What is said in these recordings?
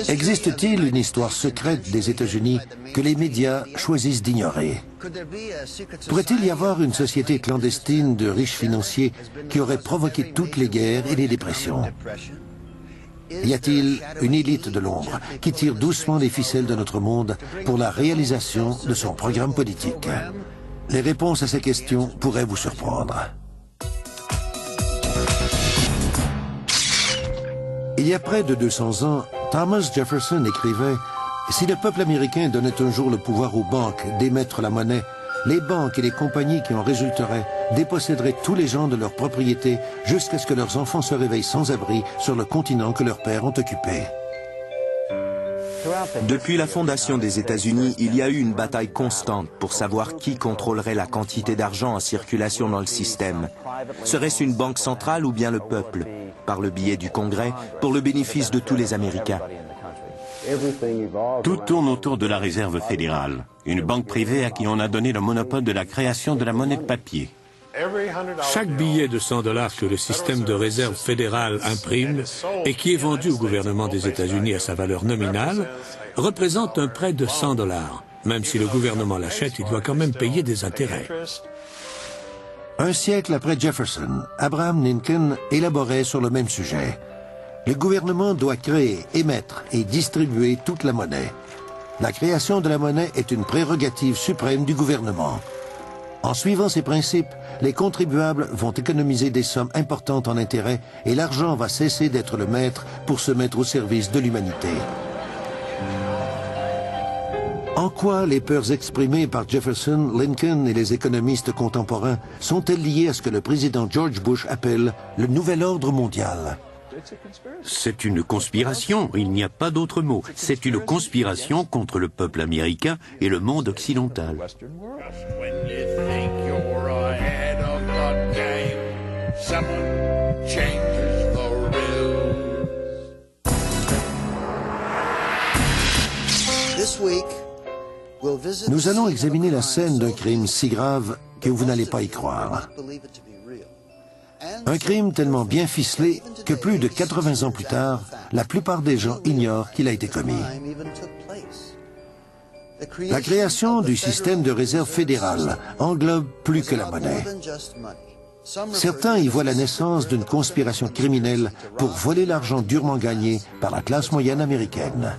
Existe-t-il une histoire secrète des États-Unis que les médias choisissent d'ignorer? Pourrait-il y avoir une société clandestine de riches financiers qui aurait provoqué toutes les guerres et les dépressions? Y a-t-il une élite de l'ombre qui tire doucement les ficelles de notre monde pour la réalisation de son programme politique? Les réponses à ces questions pourraient vous surprendre. Il y a près de 200 ans, Thomas Jefferson écrivait « Si le peuple américain donnait un jour le pouvoir aux banques d'émettre la monnaie, les banques et les compagnies qui en résulteraient déposséderaient tous les gens de leurs propriétés jusqu'à ce que leurs enfants se réveillent sans abri sur le continent que leurs pères ont occupé. » Depuis la fondation des États-Unis, il y a eu une bataille constante pour savoir qui contrôlerait la quantité d'argent en circulation dans le système. Serait-ce une banque centrale ou bien le peuple, par le biais du Congrès, pour le bénéfice de tous les Américains? Tout tourne autour de la Réserve fédérale, une banque privée à qui on a donné le monopole de la création de la monnaie de papier. Chaque billet de 100 $ que le système de réserve fédérale imprime et qui est vendu au gouvernement des États-Unis à sa valeur nominale représente un prêt de 100 $. Même si le gouvernement l'achète, il doit quand même payer des intérêts. Un siècle après Jefferson, Abraham Lincoln élaborait sur le même sujet. Le gouvernement doit créer, émettre et distribuer toute la monnaie. La création de la monnaie est une prérogative suprême du gouvernement. En suivant ces principes, les contribuables vont économiser des sommes importantes en intérêts et l'argent va cesser d'être le maître pour se mettre au service de l'humanité. En quoi les peurs exprimées par Jefferson, Lincoln et les économistes contemporains sont-elles liées à ce que le président George Bush appelle le nouvel ordre mondial? C'est une conspiration, il n'y a pas d'autre mot. C'est une conspiration contre le peuple américain et le monde occidental. Nous allons examiner la scène d'un crime si grave que vous n'allez pas y croire. Un crime tellement bien ficelé que plus de 80 ans plus tard, la plupart des gens ignorent qu'il a été commis. La création du système de réserve fédérale englobe plus que la monnaie. Certains y voient la naissance d'une conspiration criminelle pour voler l'argent durement gagné par la classe moyenne américaine.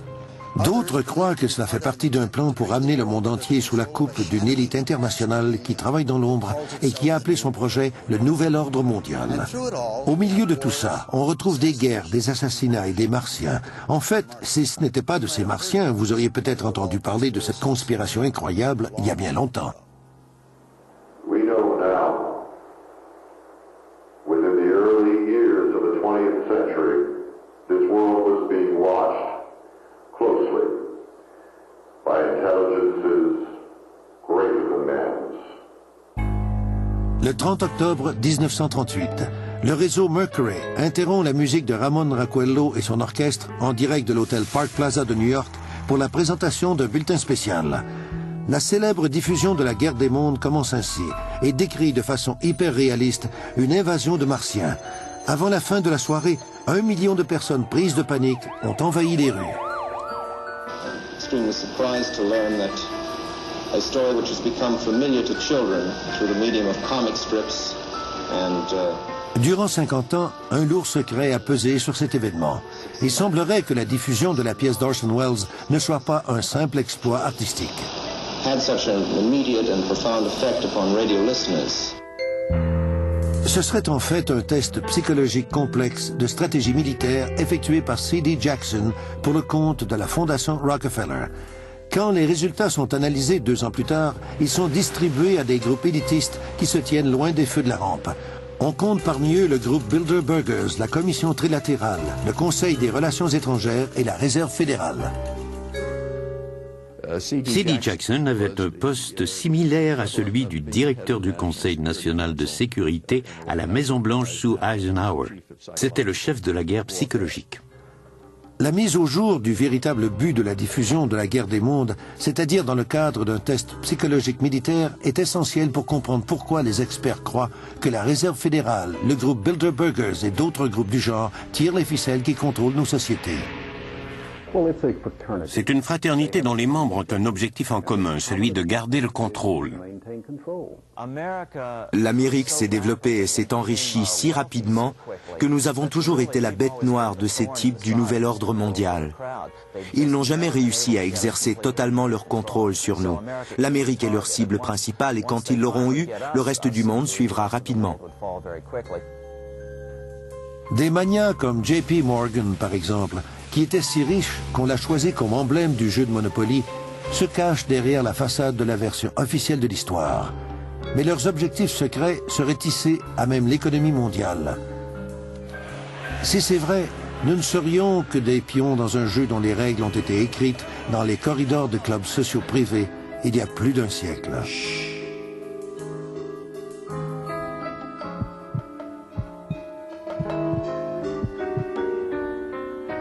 D'autres croient que cela fait partie d'un plan pour amener le monde entier sous la coupe d'une élite internationale qui travaille dans l'ombre et qui a appelé son projet le Nouvel Ordre Mondial. Au milieu de tout ça, on retrouve des guerres, des assassinats et des martiens. En fait, si ce n'était pas de ces martiens, vous auriez peut-être entendu parler de cette conspiration incroyable il y a bien longtemps. Within the early years of the 20th century, this world was being watched closely by intelligences greater than man's. Le 30 octobre 1938, le réseau Mercury interrompt la musique de Ramon Raquello et son orchestre en direct de l'hôtel Park Plaza de New York pour la présentation d'un bulletin spécial. La célèbre diffusion de la guerre des mondes commence ainsi et décrit de façon hyper réaliste une invasion de martiens. Avant la fin de la soirée, 1 million de personnes prises de panique ont envahi les rues. Extremely surprised to learn that a story which has become familiar to children through the medium of comic strips and Durant 50 ans, un lourd secret a pesé sur cet événement. Il semblerait que la diffusion de la pièce d'Orson Welles ne soit pas un simple exploit artistique. had such an immediate and profound effect upon radio listeners. Ce serait en fait un test psychologique complexe de stratégie militaire effectué par C.D. Jackson pour le compte de la Fondation Rockefeller. Quand les résultats sont analysés 2 ans plus tard, ils sont distribués à des groupes élitistes qui se tiennent loin des feux de la rampe. On compte parmi eux le groupe Bilderbergers, la Commission trilatérale, le Conseil des relations étrangères et la Réserve fédérale. C.D. Jackson avait un poste similaire à celui du directeur du Conseil national de sécurité à la Maison-Blanche sous Eisenhower. C'était le chef de la guerre psychologique. La mise au jour du véritable but de la diffusion de la guerre des mondes, c'est-à-dire dans le cadre d'un test psychologique militaire, est essentielle pour comprendre pourquoi les experts croient que la Réserve fédérale, le groupe Bilderbergers et d'autres groupes du genre tirent les ficelles qui contrôlent nos sociétés. C'est une fraternité dont les membres ont un objectif en commun, celui de garder le contrôle. L'Amérique s'est développée et s'est enrichie si rapidement que nous avons toujours été la bête noire de ces types du nouvel ordre mondial. Ils n'ont jamais réussi à exercer totalement leur contrôle sur nous. L'Amérique est leur cible principale et quand ils l'auront eu, le reste du monde suivra rapidement. Des manias comme JP Morgan, par exemple, qui était si riche qu'on l'a choisi comme emblème du jeu de Monopoly, se cachent derrière la façade de la version officielle de l'histoire. Mais leurs objectifs secrets seraient tissés à même l'économie mondiale. Si c'est vrai, nous ne serions que des pions dans un jeu dont les règles ont été écrites dans les corridors de clubs sociaux privés il y a plus d'un siècle.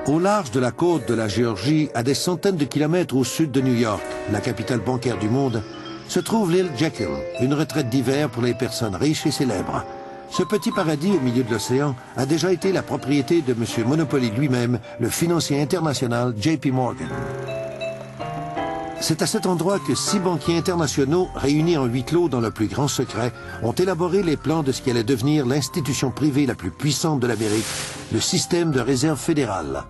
Au large de la côte de la Géorgie, à des centaines de kilomètres au sud de New York, la capitale bancaire du monde, se trouve l'île Jekyll, une retraite d'hiver pour les personnes riches et célèbres. Ce petit paradis au milieu de l'océan a déjà été la propriété de M. Monopoly lui-même, le financier international JP Morgan. C'est à cet endroit que 6 banquiers internationaux, réunis en huis clos dans le plus grand secret, ont élaboré les plans de ce qui allait devenir l'institution privée la plus puissante de l'Amérique, le système de réserve fédérale.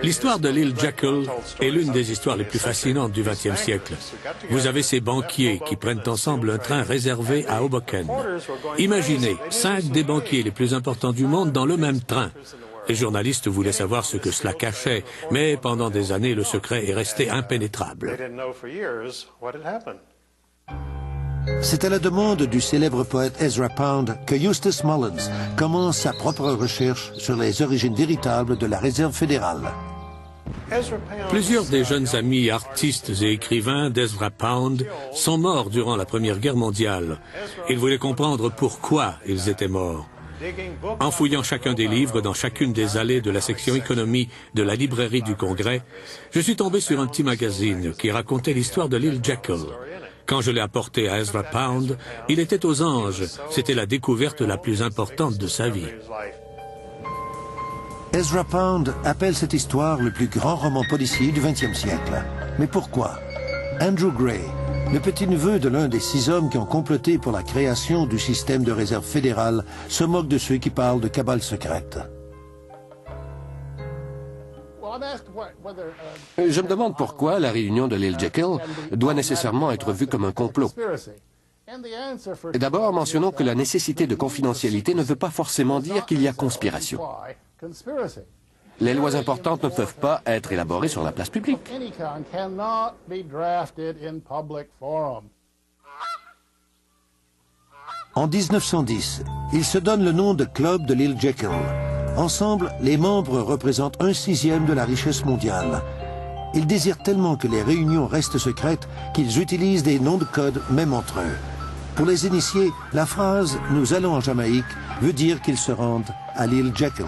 L'histoire de l'île Jekyll est l'une des histoires les plus fascinantes du XXe siècle. Vous avez ces banquiers qui prennent ensemble un train réservé à Hoboken. Imaginez 5 des banquiers les plus importants du monde dans le même train. Les journalistes voulaient savoir ce que cela cachait, mais pendant des années, le secret est resté impénétrable. C'est à la demande du célèbre poète Ezra Pound que Eustace Mullins commence sa propre recherche sur les origines véritables de la réserve fédérale. Plusieurs des jeunes amis artistes et écrivains d'Ezra Pound sont morts durant la Première Guerre mondiale. Il voulait comprendre pourquoi ils étaient morts. En fouillant chacun des livres dans chacune des allées de la section économie de la librairie du Congrès, je suis tombé sur un petit magazine qui racontait l'histoire de l'île Jekyll. Quand je l'ai apporté à Ezra Pound, il était aux anges. C'était la découverte la plus importante de sa vie. Ezra Pound appelle cette histoire le plus grand roman policier du XXe siècle. Mais pourquoi? Andrew Gray, le petit-neveu de l'un des 6 hommes qui ont comploté pour la création du système de réserve fédérale, se moque de ceux qui parlent de cabale secrète. Je me demande pourquoi la réunion de l'île Jekyll doit nécessairement être vue comme un complot. D'abord, mentionnons que la nécessité de confidentialité ne veut pas forcément dire qu'il y a conspiration. Les lois importantes ne peuvent pas être élaborées sur la place publique. En 1910, il se donne le nom de Club de l'île Jekyll. Ensemble, les membres représentent 1/6 de la richesse mondiale. Ils désirent tellement que les réunions restent secrètes qu'ils utilisent des noms de code même entre eux. Pour les initiés, la phrase « Nous allons en Jamaïque » veut dire qu'ils se rendent à l'île Jekyll.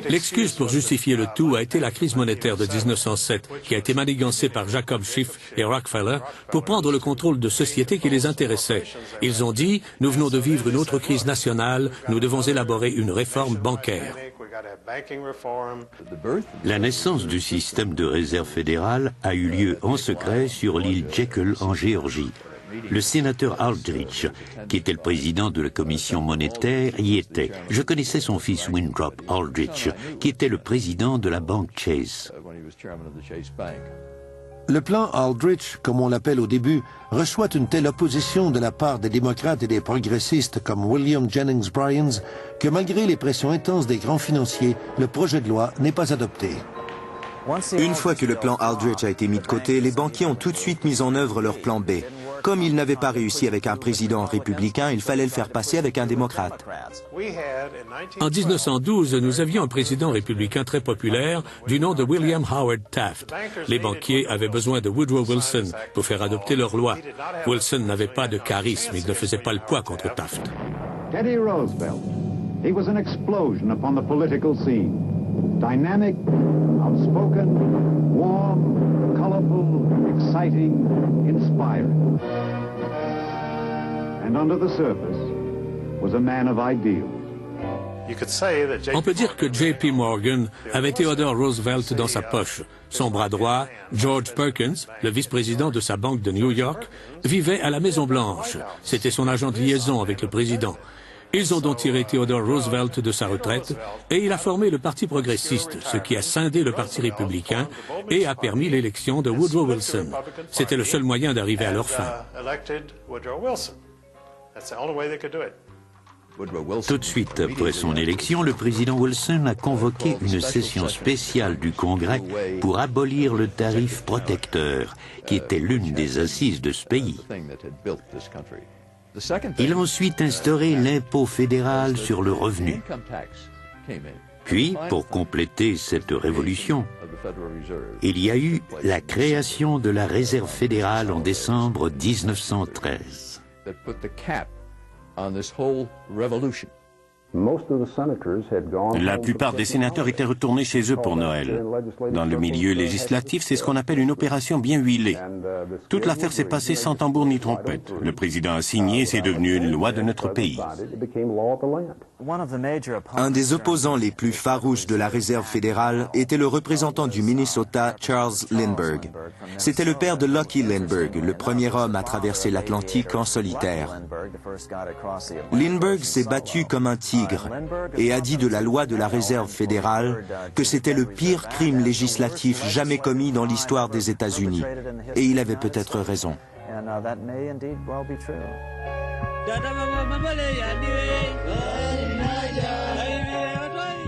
L'excuse pour justifier le tout a été la crise monétaire de 1907, qui a été manigancée par Jacob Schiff et Rockefeller pour prendre le contrôle de sociétés qui les intéressaient. Ils ont dit « Nous venons de vivre une autre crise nationale, nous devons élaborer une réforme bancaire ». La naissance du système de réserve fédérale a eu lieu en secret sur l'île Jekyll en Géorgie. Le sénateur Aldrich, qui était le président de la commission monétaire, y était. Je connaissais son fils Winthrop Aldrich, qui était le président de la banque Chase. Le plan Aldrich, comme on l'appelle au début, reçoit une telle opposition de la part des démocrates et des progressistes comme William Jennings Bryan que malgré les pressions intenses des grands financiers, le projet de loi n'est pas adopté. Une fois que le plan Aldrich a été mis de côté, les banquiers ont tout de suite mis en œuvre leur plan B. Comme il n'avait pas réussi avec un président républicain, il fallait le faire passer avec un démocrate. En 1912, nous avions un président républicain très populaire du nom de William Howard Taft. Les banquiers avaient besoin de Woodrow Wilson pour faire adopter leurs lois. Wilson n'avait pas de charisme, il ne faisait pas le poids contre Taft. Teddy Roosevelt. He was an explosion upon the political scene. Dynamic, outspoken, warm, colorful, exciting, inspiring. And under the surface was a man of ideals. On peut dire que J.P. Morgan avait Theodore Roosevelt dans sa poche. Son bras droit, George Perkins, le vice-président de sa banque de New York, vivait à la Maison-Blanche. C'était son agent de liaison avec le président. Ils ont donc tiré Theodore Roosevelt de sa retraite et il a formé le Parti progressiste, ce qui a scindé le Parti républicain et a permis l'élection de Woodrow Wilson. C'était le seul moyen d'arriver à leur fin. Tout de suite après son élection, le président Wilson a convoqué une session spéciale du Congrès pour abolir le tarif protecteur, qui était l'une des assises de ce pays. Il a ensuite instauré l'impôt fédéral sur le revenu. Puis, pour compléter cette révolution, il y a eu la création de la Réserve fédérale en décembre 1913. La plupart des sénateurs étaient retournés chez eux pour Noël. Dans le milieu législatif, c'est ce qu'on appelle une opération bien huilée. Toute l'affaire s'est passée sans tambour ni trompette. Le président a signé et c'est devenu une loi de notre pays. Un des opposants les plus farouches de la Réserve fédérale était le représentant du Minnesota, Charles Lindbergh. C'était le père de Lucky Lindbergh, le premier homme à traverser l'Atlantique en solitaire. Lindbergh s'est battu comme un tigre et a dit de la loi de la Réserve fédérale que c'était le pire crime législatif jamais commis dans l'histoire des États-Unis. Et il avait peut-être raison.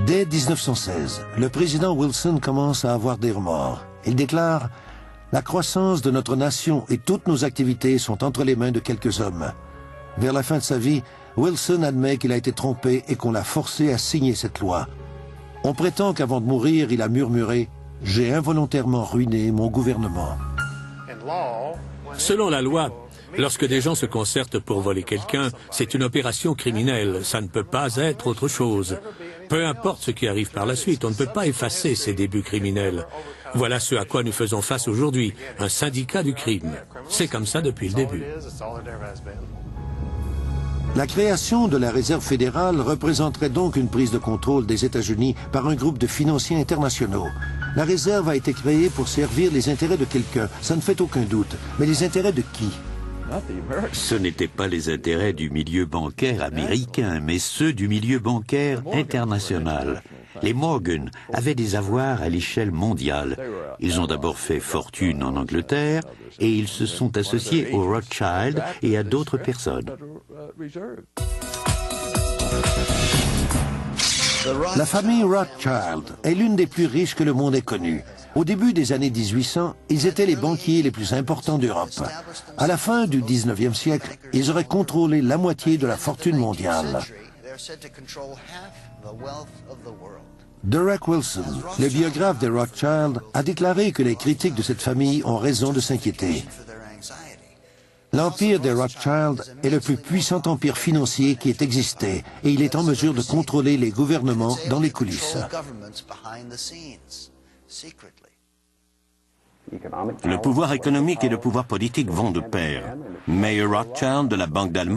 Dès 1916, le président Wilson commence à avoir des remords. Il déclare « La croissance de notre nation et toutes nos activités sont entre les mains de quelques hommes. » Vers la fin de sa vie, Wilson admet qu'il a été trompé et qu'on l'a forcé à signer cette loi. On prétend qu'avant de mourir, il a murmuré « J'ai involontairement ruiné mon gouvernement. » Selon la loi, lorsque des gens se concertent pour voler quelqu'un, c'est une opération criminelle. Ça ne peut pas être autre chose. Peu importe ce qui arrive par la suite, on ne peut pas effacer ces débuts criminels. Voilà ce à quoi nous faisons face aujourd'hui, un syndicat du crime. C'est comme ça depuis le début. La création de la Réserve fédérale représenterait donc une prise de contrôle des États-Unis par un groupe de financiers internationaux. La Réserve a été créée pour servir les intérêts de quelqu'un, ça ne fait aucun doute. Mais les intérêts de qui? Ce n'étaient pas les intérêts du milieu bancaire américain, mais ceux du milieu bancaire international. Les Morgan avaient des avoirs à l'échelle mondiale. Ils ont d'abord fait fortune en Angleterre et ils se sont associés aux Rothschild et à d'autres personnes. La famille Rothschild est l'une des plus riches que le monde ait connues. Au début des années 1800, ils étaient les banquiers les plus importants d'Europe. À la fin du 19e siècle, ils auraient contrôlé la moitié de la fortune mondiale. Derek Wilson, le biographe des Rothschild, a déclaré que les critiques de cette famille ont raison de s'inquiéter. L'empire des Rothschild est le plus puissant empire financier qui ait existé et il est en mesure de contrôler les gouvernements dans les coulisses. Le pouvoir économique et le pouvoir politique vont de pair. Mayer Rothschild de la Banque d'Allemagne